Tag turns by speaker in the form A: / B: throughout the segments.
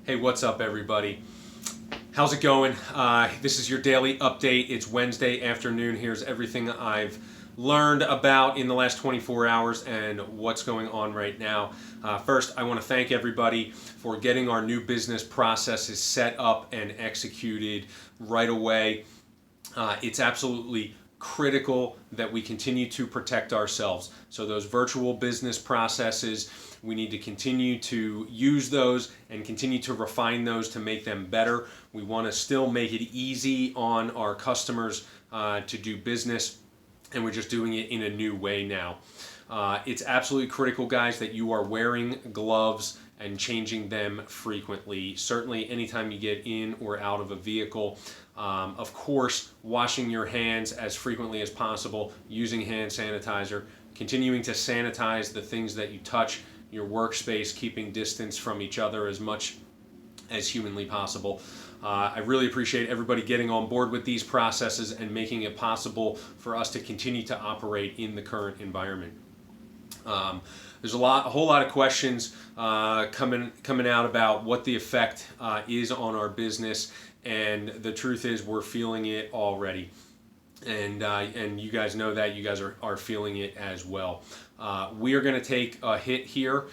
A: Hey, what's up, everybody? How's it going? This is your daily update. It's Wednesday afternoon. Here's everything I've learned about in the last 24 hours and what's going on right now. First, I want to thank everybody for getting our new business processes set up and executed right away. It's absolutely critical that we continue to protect ourselves. So those virtual business processes, we need to continue to use those and continue to refine those to make them better. We want to still make it easy on our customers to do business, and we're just doing it in a new way now. It's absolutely critical, guys, that you are wearing gloves and changing them frequently. Certainly, anytime you get in or out of a vehicle. Of course, washing your hands as frequently as possible, using hand sanitizer, continuing to sanitize the things that you touch, your workspace, keeping distance from each other as much as humanly possible. I really appreciate everybody getting on board with these processes and making it possible for us to continue to operate in the current environment. There's a whole lot of questions coming out about what the effect is on our business, and the truth is we're feeling it already. And you guys know that. You guys are feeling it as well. We are going to take a hit here,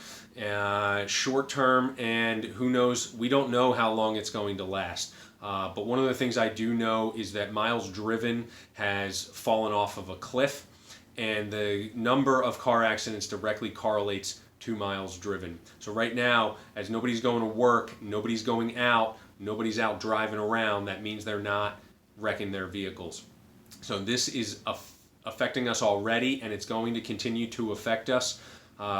A: short term, and who knows, we don't know how long it's going to last. But one of the things I do know is that miles driven has fallen off of a cliff, and the number of car accidents directly correlates to miles driven. So right now, as nobody's going to work, nobody's going out, nobody's out driving around, that means they're not wrecking their vehicles. So this is affecting us already, and it's going to continue to affect us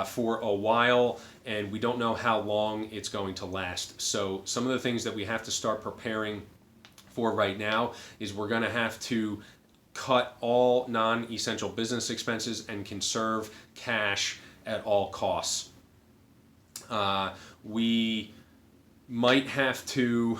A: for a while, and we don't know how long it's going to last. So some of the things that we have to start preparing for right now is we're going to have to cut all non-essential business expenses and conserve cash at all costs. We might have to,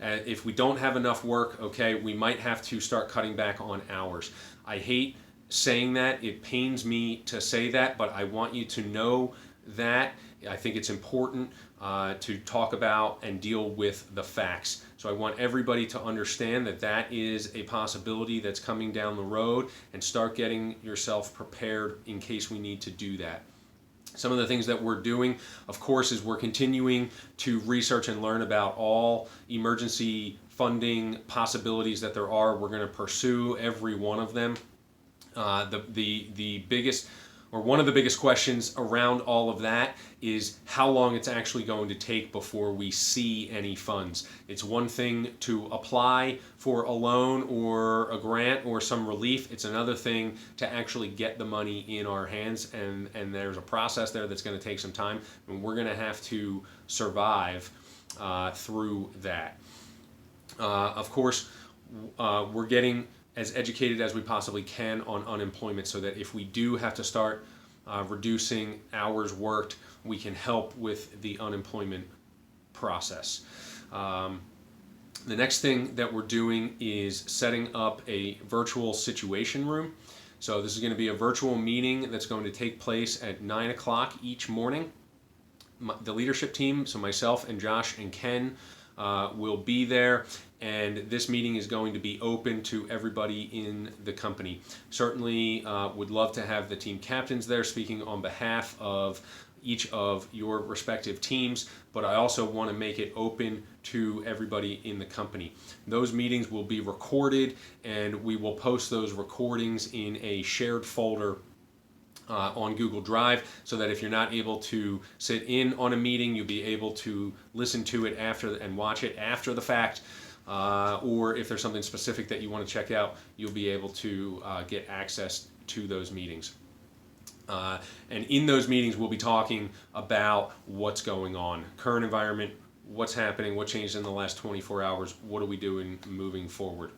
A: if we don't have enough work, okay, we might have to start cutting back on hours. I hate saying that. It pains me to say that, but I want you to know that. I think it's important to talk about and deal with the facts. So I want everybody to understand that that is a possibility that's coming down the road, and start getting yourself prepared in case we need to do that. Some of the things that we're doing, of course, is we're continuing to research and learn about all emergency funding possibilities that there are. We're going to pursue every one of them. The biggest, or one of the biggest questions around all of that is how long it's actually going to take before we see any funds. It's one thing to apply for a loan or a grant or some relief. It's another thing to actually get the money in our hands, and there's a process there that's going to take some time, and we're going to have to survive through that. Of course, we're getting as educated as we possibly can on unemployment, so that if we do have to start reducing hours worked, we can help with the unemployment process. The next thing that we're doing is setting up a virtual situation room. So this is going to be a virtual meeting that's going to take place at 9 o'clock each morning. The leadership team, so myself and Josh and Ken, will be there, and this meeting is going to be open to everybody in the company. Certainly would love to have the team captains there speaking on behalf of each of your respective teams, but I also want to make it open to everybody in the company. Those meetings will be recorded, and we will post those recordings in a shared folder on Google Drive, so that if you're not able to sit in on a meeting, you'll be able to listen to it after and watch it after the fact, or if there's something specific that you want to check out, you'll be able to get access to those meetings. And in those meetings, we'll be talking about what's going on, current environment, what's happening, what changed in the last 24 hours, what are we doing moving forward.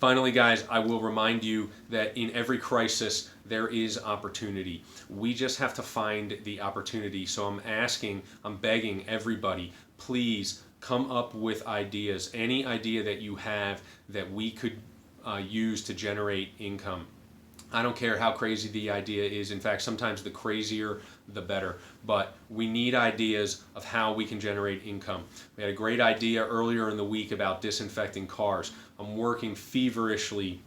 A: Finally, guys, I will remind you that in every crisis, there is opportunity. We just have to find the opportunity. So I'm begging everybody, please come up with ideas, any idea that you have that we could use to generate income. I don't care how crazy the idea is. In fact, sometimes the crazier, the better. But we need ideas of how we can generate income. We had a great idea earlier in the week about disinfecting cars. I'm working feverishly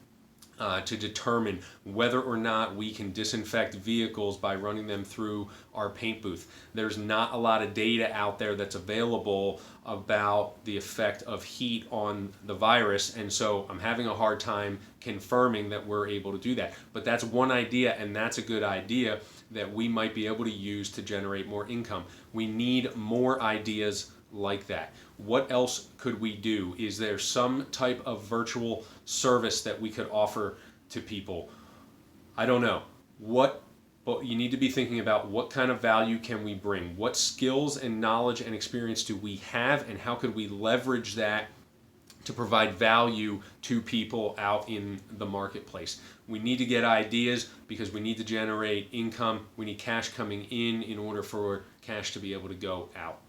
A: to determine whether or not we can disinfect vehicles by running them through our paint booth. There's not a lot of data out there that's available about the effect of heat on the virus, and so I'm having a hard time confirming that we're able to do that. But that's one idea, and that's a good idea that we might be able to use to generate more income. We need more ideas like that. What else could we do? Is there some type of virtual service that we could offer to people? I don't know. But you need to be thinking about what kind of value can we bring? What skills and knowledge and experience do we have, and how could we leverage that to provide value to people out in the marketplace? We need to get ideas because we need to generate income. We need cash coming in order for cash to be able to go out.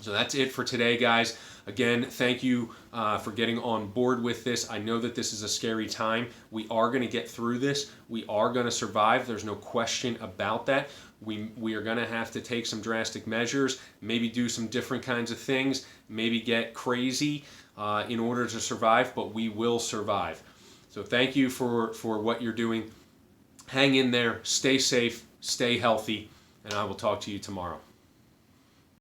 A: So that's it for today, guys. Again, thank you for getting on board with this. I know that this is a scary time. We are going to get through this. We are going to survive. There's no question about that. We are going to have to take some drastic measures, maybe do some different kinds of things, maybe get crazy in order to survive, but we will survive. So thank you for what you're doing. Hang in there, stay safe, stay healthy, and I will talk to you tomorrow.